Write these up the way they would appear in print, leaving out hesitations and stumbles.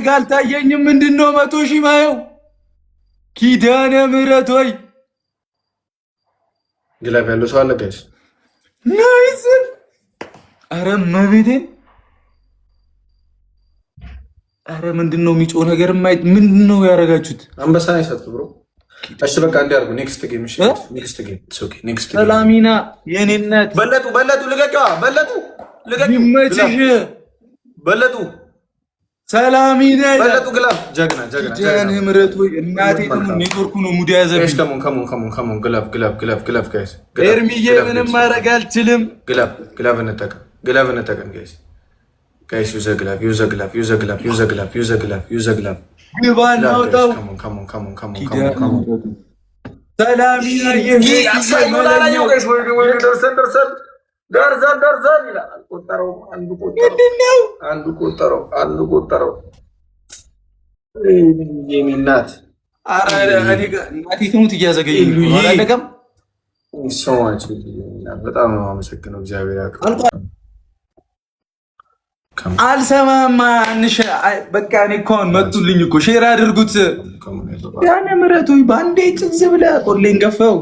ሲያደርግ አልታየኝም። ምንድነው 100 ሺህ ማየው? ኪዳነ ምህረት ወይ ግላብ ያለው ሰው አለ ጋይስ። ናይስ። አረ መቤቴን አረ ምንድነው የሚጮህ ነገር ማይት ምንድነው ያደረጋችሁት? አንበሳ ይሰጥ ብሮ። እሺ በቃ እንዲያርጉ ኔክስት ጌም። እሺ ኔክስት ጌም ኦኬ። ኔክስት ጌም ሰላሚና የኔነት በለጡ ልቀቂዋ። በለጡ ልቀቂው። ይመችሽ በለጡ ሰላሚና በለጡ ግላብ ጀግና ኪዳነ ምህረት ወይ እናቴ ኔትወርኩ ነው ሙድ ያዘብኝ። ከሞን ግላብ ጋይስ። ኤርሚዬ ምንም ማድረግ አልችልም። ግላብ እንጠቀም ጋይስ ዩዘ ግላብ ግባ እናውጣው። ሰላሚና ደርሰን ይላል። አልቆጠረው። አንዱ ቆጠረው። የኔ እናት እናቴ ትሙት እያዘገየኝ አላለቀም። በጣም ነው የማመሰግነው። እግዚአብሔር ያውቃል። አልሰማማ በቃ እኔ እኮ አሁን መጡልኝ እኮ ሼር አድርጉት። ኪዳነ ምህረት ወይ በአንዴ ጭዝ ብለህ ቆሌን ገፈው።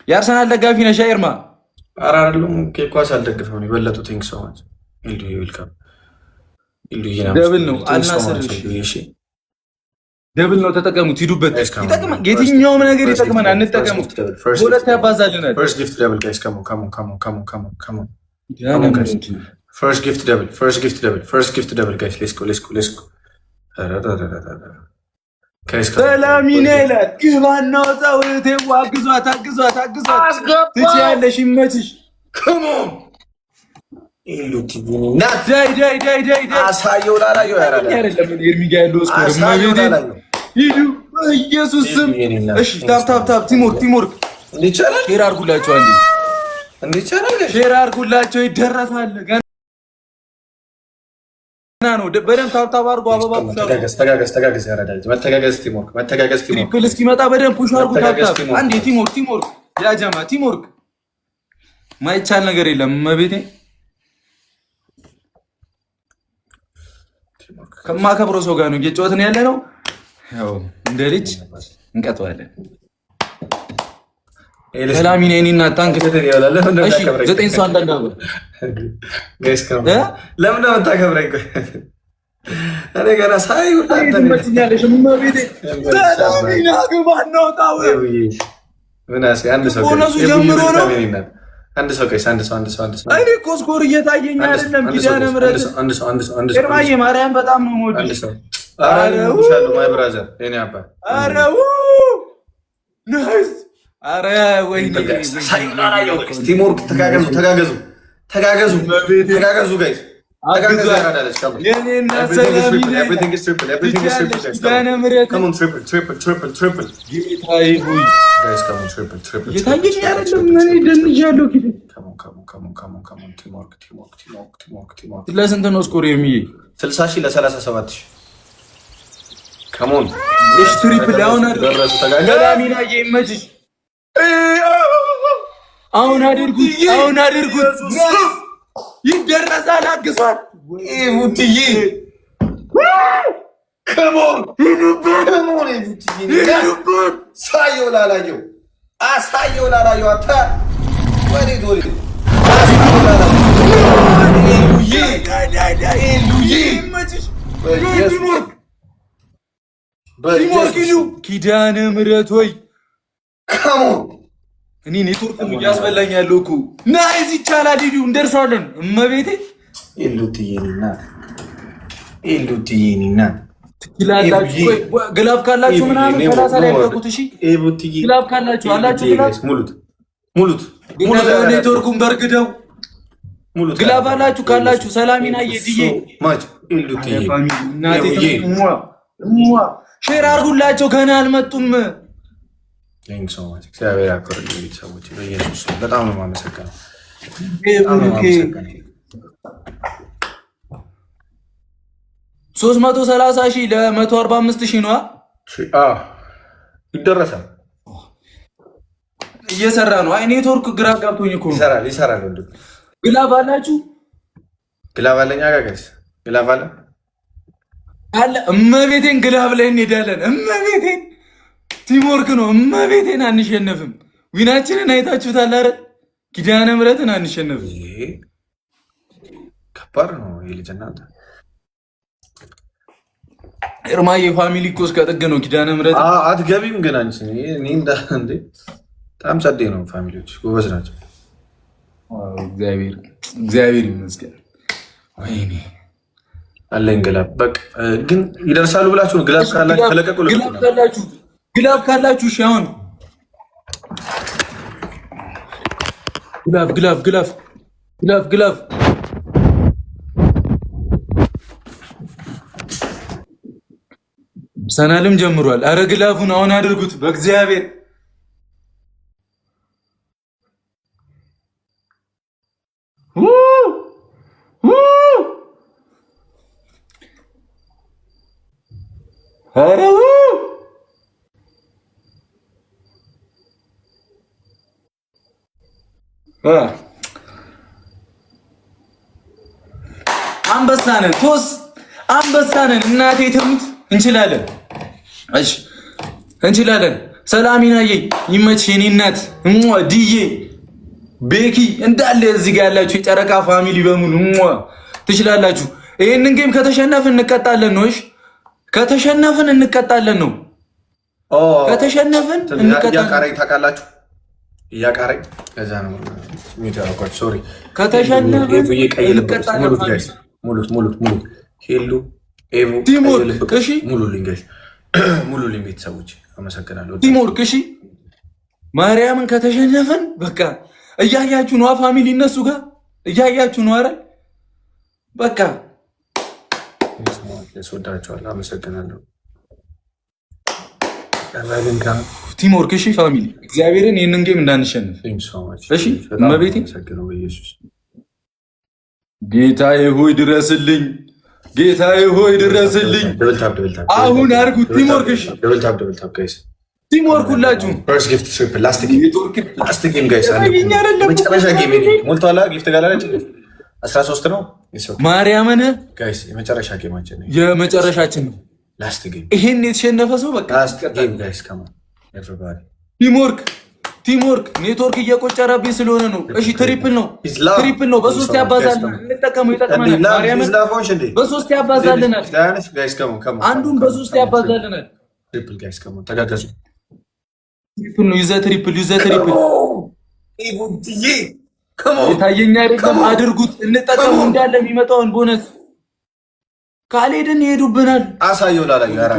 የአርሰናል ደጋፊ ነሽ ኤርማ? ኧረ አይደለም ኳስ አልደግፈው ነው የበለጡ ቲንክ ሶ ማች ደብል ነው አልናሰርሽ ደብል ነው። ተጠቀሙት፣ ሂዱበት። ይጠቅማል። የትኛውም ነገር ይጠቅመን። አንጠቀሙት። ሁለት ያባዛልናል። ፈርስት ጊፍት ደብል ጋይስ ካሞን ፈርስት ጊፍት ደብል ጋይስ ሌትስ ጎ ሰላሚና ይላል። ግባ እናውጣው። እህቴዋ አግዟት ትችያለሽ። ይመችሽ። አሳየው ላላየው ኤርሚጋ ያለው ስኮር ሂዱ በኢየሱስ ስም። እሺ ታፕ ቲምወርክ ሼር አድርጉላቸው። ሼር አድርጉላቸው። ይደረሳል። ገና ነው። በደንብ ታፕ አድርጉ። አበባ ተጋገዝ ያረዳል። መተጋገዝ ትሪፕል እስኪመጣ በደንብ ፑሽ አድርጉ። ታፕ አንዴ ቲምወርክ ያጀማ ቲምወርክ ማይቻል ነገር የለም። መቤቴ ከማከብረው ሰው ጋር ነው እየጨወትን ያለ ነው። ያው እንደ ልጅ እንቀጥዋለን። ሰላሚና የኔና ታንክ ይላል። እሺ 9 ሰው አንዳንድ አብር ለምን ነው የምታከብረኝ? እኔ ገና ሳይ ትመችኛለሽ። መቤቴ ሰላሚና ግባ እናውጣው። ምናሴ አንድ ሰው ጀምሮ ነው አንድ ሰው እኔ እኮ ስኮር እየታየኝ አይደለም። ኪዳነ ምህረት ኤርማዬ ማርያም በጣም ነው ሞድ ማይ ብራዘር የኔ አባት ናይስ። ኧረ ወይኔ ቲምወርክ ተጋገዙ ጋይስ የኔና ሰላሚና ኪዳነ ምህረት ጌታዬ ሆይ እየታየኝ አይደለም። እኔ ደንጃለሁ። ለስንት ነው ስኮር የሚዬ? 60,000 ለ37,000 ከሞን እሺ ትሪፕል አሁን አድርጉት። ሰላሚና ይመችሽ። አሁን አድርጉት። ይደረሳል። አግሷል። ቡትዬ ከሞን ሳየው ላላየው አሳየው ላላየው አታ ወዴት ኪዳነ ምህረት ወይ እኔ ኔትወርክ እያስበላኝ ያለው እኮ ናይስ። ይቻላል። ሂዱ እንደርሳለን። እመቤቴ ትችላላችሁ። ግላብ ካላችሁ ምናምን 30 ላይ ያልኩት። እሺ ግላብ ካላችሁ አላችሁ። ግላብ ሙሉት ኔትወርኩን በርግደው ግላብ አላችሁ ካላችሁ ሰላሚና የድዬ ሼር አድርጉላቸው። ገና አልመጡም። እግዚአብሔር ያክብርልኝ ቤተሰቦች። በኢየሱስ በጣም ነው የማመሰግነው። 330,000 ለ145,000 ነው ይደረሳል። እየሰራ ነው። አይ ኔትወርክ ግራ ጋብቶኝ እኮ ይሰራል። ግላብ አላችሁ ግላብ አለኝ ጋይስ ግላብ አለ አለ እመቤቴን ግላብ ላይ እንሄዳለን። እመቤቴን ቲምወርክ ነው። እመቤቴን አንሸነፍም። ዊናችንን አይታችሁታል አይደል? ኪዳነ ምሕረትን አንሸነፍም። ከባድ ነው ይሄ ልጅ እናንተ እርማዬ ፋሚሊ እኮ እስከ ጥግ ነው። ኪዳነ ምሕረት አትገቢም ግን አንቺ እኔ እንዴ በጣም ጸዴ ነው። ፋሚሊዎች ጎበዝ ናቸው። እግዚአብሔር ይመስገን። ወይኔ አለኝ ግላብ በቃ ግን ይደርሳሉ ብላችሁ ነው። ግላብ ካላችሁ ተለቀቁ። ግላብ ካላችሁ እሺ አሁን ግላብ ሰናልም ጀምሯል። አረ ግላፉን አሁን አድርጉት በእግዚአብሔር አረ አንበሳነን ቶስ አንበሳነን እናቴ ትሙት እንችላለን። እሺ እንችላለን። ሰላሚናዬ ይመችሽ የኔ እናት ዲዬ ቤኪ እንዳለ እዚህ ጋር ያላችሁ የጨረቃ ፋሚሊ በሙሉ ትችላላችሁ። ይሄንን ጌም ከተሸነፍን እንቀጣለን ነው። እሺ ከተሸነፍን እንቀጣለን ነው። ከተሸነፍን እንቀጣለን። ያቃረኝ ታውቃላችሁ። ያቃረኝ ከዛ ነው ሚታውቃችሁ። ሶሪ ከተሸነፍን እንቀጣለን። ሙሉት ሄሉ ኤቮ ቲምወርክ እሺ ሙሉልኝ ቤተሰቦች አመሰግናለሁ። ቲምወርክ እሺ ማርያምን ከተሸነፍን በቃ እያያችሁ ነው። ፋሚሊ እነሱ ጋር እያያችሁ ነው። አረ በቃ ያስወዳችኋል። አመሰግናለሁ። ቲምወርክ እሺ ፋሚሊ እግዚአብሔርን ይህንን ጌም እንዳንሸንፍ እሺ። እመቤቴ ጌታዬ ሆይ ድረስልኝ፣ ጌታዬ ሆይ ድረስልኝ። አሁን አድርጉት። ቲምወርክ እሺ ቲምወርክ ሁላችሁም መጨረሻ ጌም ሞልቷላ። ጊፍት ጋር 13 ነው ማርያምን ጋይስ የመጨረሻ ጌማችን ነው፣ የመጨረሻችን ነው። ላስት ጌም ይሄን የተሸነፈ ሰው በቃ ጋይስ ካም ኤቨሪባዲ ቲምወርክ ኔትወርክ እየቆጨረብኝ ስለሆነ ነው። እሺ ትሪፕል ነው በሶስት ያባዛልናል። እንጠቀመው ይጠቅመናል። ማርያምን በሶስት ያባዛልናል። አንዱን በሶስት ያባዛልናል። ትሪፕል ጋይስ ካም ተጋገዙ። ትሪፕል ነው። ይዘህ ትሪፕል የታየኛ አይደለም። አድርጉት። እንጠቀሙ እንዳለ የሚመጣውን ቦነስ ካልሄድን ይሄዱብናል። አሳየው ላላዩ ያራ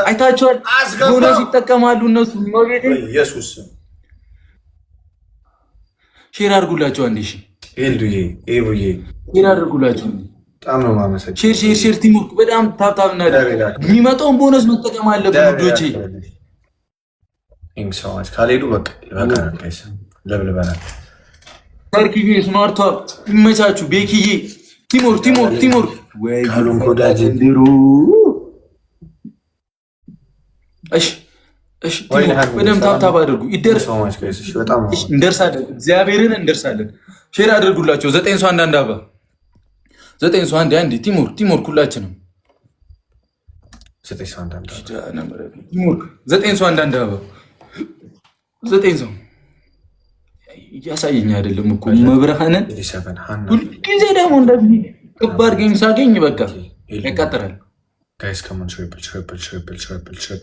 አይታችኋል። ቦነስ ይጠቀማሉ እነሱ። ኢየሱስ ሼር አድርጉላቸው። አንዴ ሼር አድርጉላቸው። በጣም ነው የማመሰግነው። ሼር ቲምወርክ በጣም ታብታብ እናደርግ። የሚመጣውን ቦነስ መጠቀም አለብን ውዶቼ። ካልሄዱ በቃ ይበቃናል። ለብልበናል። ታርኪዬ ስማርቷ ይመቻችሁ። ቤኪዬ ቲምወርክ ወይ ካሉን ኮዳጅ እንዲሩ እሺ በደምብ ታብታብ አድርጉ። እንደርሳለን። እግዚአብሔርን እንደርሳለን። ሼር አድርጉላቸው። 9 ሰው አንዳንድ አባ 9 ሰው አንድ ቲምወርክ ሁላችንም 9 ሰው አንዳንድ አባ 9 ሰው እያሳየኝ አይደለም እኮ መብርሃንን። ሁልጊዜ ደግሞ እንደዚህ ከባድ ጌም ሳገኝ በቃ ያቃጥራል። Guys, come on, triple,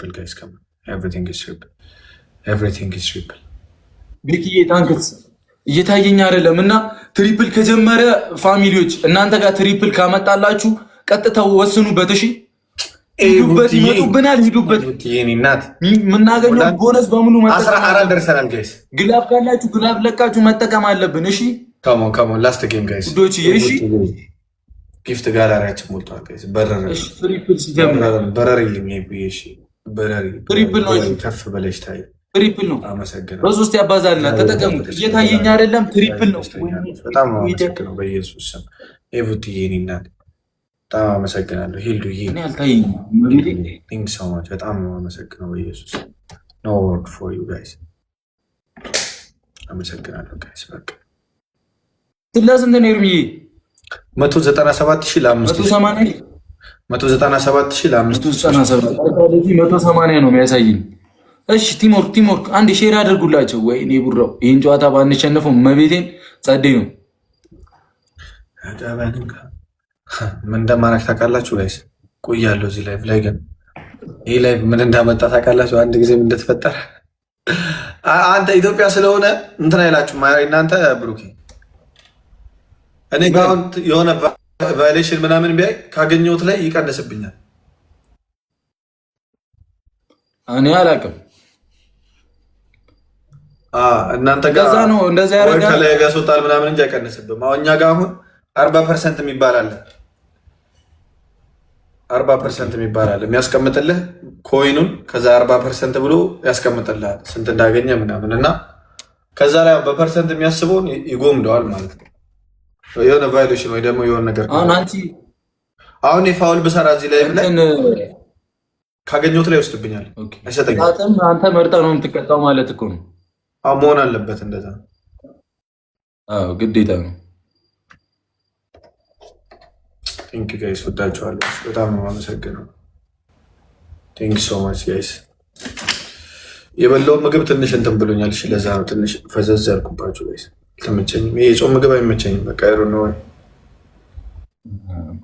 guys, come on. Everything is triple. ቤኪዬ ታንክስ እየታየኝ አይደለም እና ትሪፕል ከጀመረ ፋሚሊዎች እናንተ ጋር ትሪፕል ካመጣላችሁ ቀጥታው ወስኑበት። እሺ ሂዱበት፣ ይመጡብናል። ሂዱበት። የምናገኘው ቦነስ በሙሉ መጠቀም 14 ደርሰናል ጋይስ። ግላብ ካላችሁ ግላብ ለቃችሁ መጠቀም አለብን። እሺ ካሞን ላስት ጌም ጋይስ ዶች እሺ ጊፍት ጋላሪያችን ሞልቷል ጋይስ። በረረ ትሪፕል ሲጀምር በረረልኝ እሺ በረሪ ትሪፕል ነው። እሺ ከፍ በለሽ ታይ ትሪፕል ነው። አመሰግናለሁ። በሶስት ያባዛልና ተጠቀሙት። እየታየኝ አይደለም። ትሪፕል ነው። በጣም አመሰግናለሁ። በኢየሱስ ስም ኤቭቲዬ ኒና በጣም አመሰግናለሁ። ሂልዱዬ እኔ አልታየኝም። ቲንክ ሶ ማች በጣም አመሰግናለሁ። በኢየሱስ ኖ ወርድ ፎር ዩ ጋይስ አመሰግናለሁ ጋይስ። በቃ ስለስንት ነው ኤርሚ? 197,000 180 ነው የሚያሳይኝ። እሺ ቲምወርክ አንድ ሼር አድርጉላቸው። ወይኔ ቡራው ይህን ጨዋታ ባንሸነፈው መቤቴን ጸዴ ነው። ምን እንደማረግ ታውቃላችሁ ጋይስ? ቆያለሁ እዚህ ላይቭ ላይ ግን ይህ ላይቭ ምን እንዳመጣ ታውቃላችሁ? አንድ ጊዜም እንደተፈጠረ አንተ ኢትዮጵያ ስለሆነ እንትን አይላችሁ እናንተ ብሩኬ። እኔ ጋር የሆነ ቫይሌሽን ምናምን ቢያይ ካገኘሁት ላይ ይቀንስብኛል። እኔ አላውቅም። እናንተ ጋር ነው እንደዛ ያደርጋል ከላይ ያስወጣል ምናምን እንጂ አይቀንስብም። አሁን እኛ ጋር አሁን 40% የሚባል አለ 40% የሚባል አለ የሚያስቀምጥልህ ኮይኑን ከዛ 40% ብሎ ያስቀምጥልሃል ስንት እንዳገኘ ምናምን እና ከዛ ላይ በፐርሰንት የሚያስበውን ይጎምደዋል ማለት ነው። የሆነ ቫይሌሽን ወይ ደግሞ የሆነ ነገር አሁን የፋውል ብሰራ እዚህ ላይ ካገኘሁት ላይ ይወስድብኛል፣ አይሰጠኝም። አንተ መርጠህ ነው የምትቀጣው ማለት እኮ ነው። መሆን አለበት እንደዛ። ግዴታ ነው። ቴንክ ጋይስ፣ ወዳችኋለሁ። በጣም ነው የማመሰግነው። ቴንክ ሶ ማች ጋይስ። የበላው ምግብ ትንሽ እንትን ብሎኛል። እሺ ለዛ ነው ትንሽ ፈዘዝ ያልኩባችሁ ጋይስ። ተመቸኝም። ይሄ የጾም ምግብ አይመቸኝም። በቃ አይሮ ነው።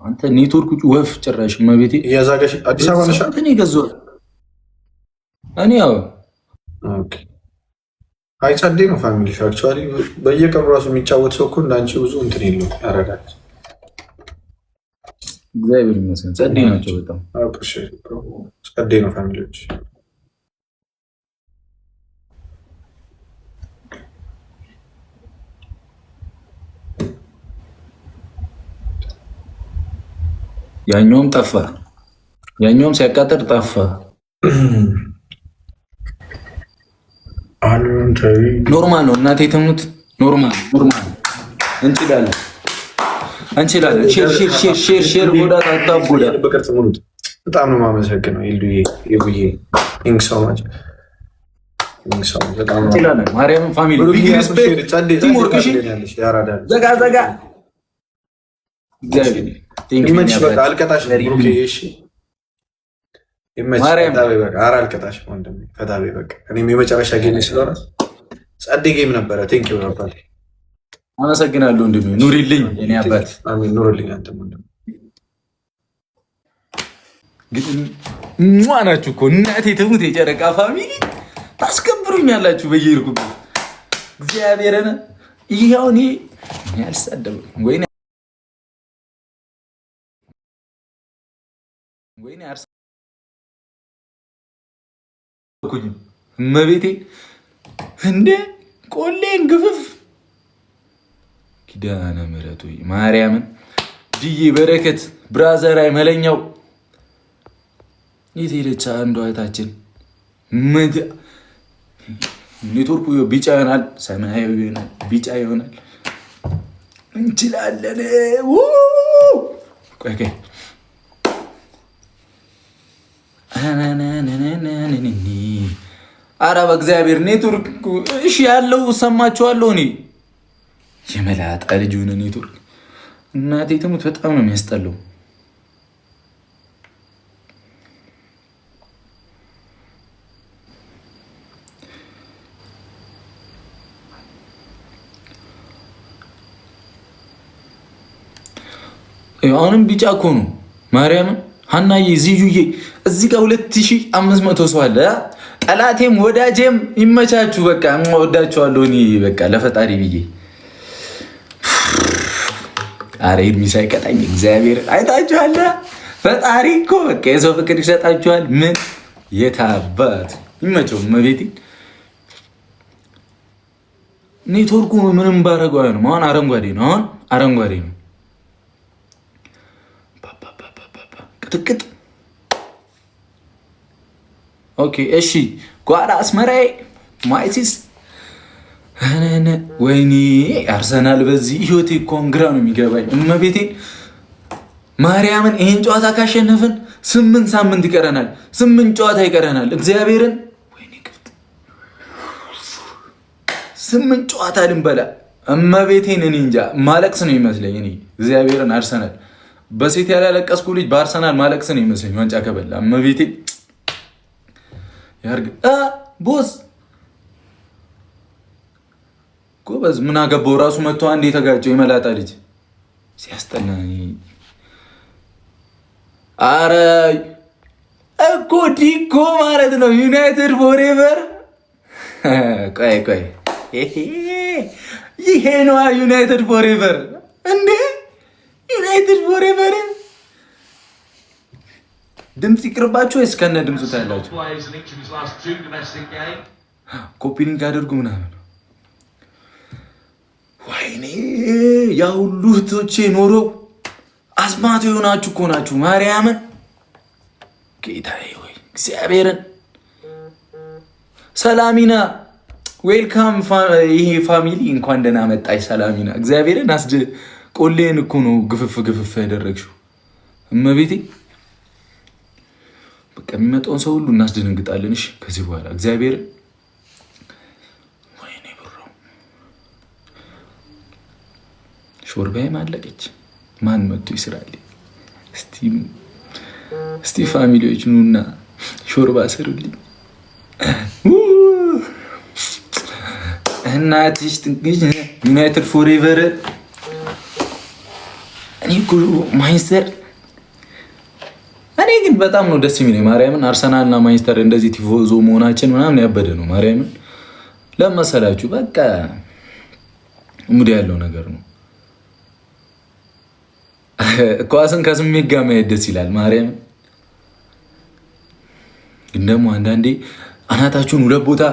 አንተ ኔትወርክ ወፍ ጭራሽ መቤቴ እያዛገሽ አዲስ አበባ ነሽ? እኔ ገዛሁ እኔ ያው ኦኬ። አይ ጸዴ ነው ፋሚሊ። አክቹዋሊ በየቀኑ ራሱ የሚጫወት ሰው እኮ እንዳንቺ ብዙ እንትን የለውም ያረጋል። እግዚአብሔር ይመስገን ጸዴ ናቸው በጣም ጸዴ ነው ፋሚሊዎች። ያኛውም ጠፋ፣ ያኛውም ሲያቃጥር ጠፋ። ኖርማል ነው እናቴ ትሙት፣ ኖርማል እንችላለን። ሼር ጎዳ ታታጎዳ። በጣም ነው የማመሰግነው ይሉዬ ይቡዬ። እንችላለን። ማርያም ፋሚሊ ቢግ ሪስፔክት ቲምወርክ። እሺ ዘጋ እግዚአብሔር ይመችሽ። በቃ አልቀጣሽም ብሩኬ። እሺ ይመችሽ። አልቀጣሽም ወንድሜ። ፈታ በይ በቃ። እኔም የመጨረሻ ጌም ስለሆነ ጸዴ ጌም ነበረ። ቴንክ ዩ ነበር። አመሰግናለሁ ወንድሜ። ኑሪልኝ የኔ አባት። አሜን። ኑሪልኝ አንተም ወንድሜ። ግን ናችሁ እኮ እናቴ ትሙት የጨረቃ ፋሚሊ ታስከብሩኛላችሁ በየሄድኩበት እግዚአብሔርን። ይኸው እኔ አልሳደብም ወይ እመቤቴ እንደ ቆሌን ግፍፍ ኪዳነ ምሕረቱ ማርያምን ድዬ በረከት ብራዘራይ መለኛው የት ሄደች? አንዷ እህታችን ኔትወርኩ ቢጫ ይሆናል፣ ሰማያዊ ይሆናል፣ ቢጫ ይሆናል። እንችላለን። አረ በእግዚአብሔር ኔትወርክ እሺ ያለው ሰማችኋለሁ። እኔ የመላጣ ልጅ ሆነ ኔትወርክ እናቴ ትሙት በጣም ነው የሚያስጠላው። አሁንም ቢጫ እኮ ነው ማርያምን። ሀናዬ ዝዩዬ እዚህ ጋር 2500 ሰው አለ። ጠላቴም ወዳጄም ይመቻችሁ። በቃ ወዳችኋለሁ። እኔ በቃ ለፈጣሪ ብዬ አረ ኤርሚ ሳይቀጣኝ እግዚአብሔር አይታችኋል። ፈጣሪ እኮ በቃ የሰው ፍቅር ይሰጣችኋል። ምን የታባት ይመቸው መቤቴ። ኔትወርኩ ምንም ባረገው አይሆንም። አሁን አረንጓዴ ነው። አረንጓዴ ነው። ቅጥቅጥ ኦኬ እሺ። ጓዳ አስመራዬ ማይሲስ ወይኔ አርሰናል በዚህ ህይወቴ ኮንግራ ነው የሚገባኝ። እመቤቴን ማርያምን ይሄን ጨዋታ ካሸነፍን 8 ሳምንት ይቀረናል። 8 ጨዋታ ይቀረናል። እግዚአብሔርን ወይኔ 8 ጨዋታ ልንበላ እመቤቴን እኔ እንጃ ማለቅስ ነው ይመስለኝ። እኔ እግዚአብሔርን አርሰናል በሴት ያላለቀስኩ ልጅ በአርሰናል ማለቅስ ነው ይመስለኝ ዋንጫ ከበላ እመቤቴ ያርግ ቦስ ጎበዝ ምን አገባው ራሱ መጥቶ አንድ የተጋጨው ይመላጣ ልጅ ሲያስጠላ። አረ እኮ ዲኮ ማለት ነው ዩናይትድ ፎሬቨር። ቆይ ይሄ ነው ዩናይትድ ፎሬቨር እንዴ? ዩናይትድ ፎሬቨር ድምፅ ይቅርባችሁ ወይስ ከነ ድምፁ ታያላችሁ? ኮፒ ሊንክ አድርጉ ምናምን። ወይኔ ያ ሁሉ እህቶቼ ኖሮ አስማቱ የሆናችሁ እኮ ናችሁ። ማርያምን ጌታዬ ወይ እግዚአብሔርን። ሰላሚና ዌልካም። ይሄ ፋሚሊ እንኳን ደህና መጣች ሰላሚና። እግዚአብሔርን ቆሌን እኮ ነው ግፍፍ ያደረግሽው እመቤቴ። በቃ የሚመጣውን ሰው ሁሉ እናስደነግጣለን። እሺ ከዚህ በኋላ እግዚአብሔርን። ወይኔ ብሮ ሾርባዬም አለቀች። ማን መጥቶ ይስራል? እስቲ ፋሚሊዎች ኑና ሾርባ ስሩልኝ። እናትሽ ትንሽ ዩናይትድ ፎሬቨር። እኔ እኮ ማንችስተር እኔ ግን በጣም ነው ደስ የሚለኝ ማርያምን። አርሰናልና ማንችስተር እንደዚህ ቲፎዞ መሆናችን ምናምን ያበደ ነው ማርያምን። ለመሰላችሁ በቃ ሙድ ያለው ነገር ነው። ኳስን ከስሜት ጋር ማየት ደስ ይላል ማርያምን። ግን ደግሞ አንዳንዴ አናታችሁን ሁለት ቦታ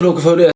ክፈሉ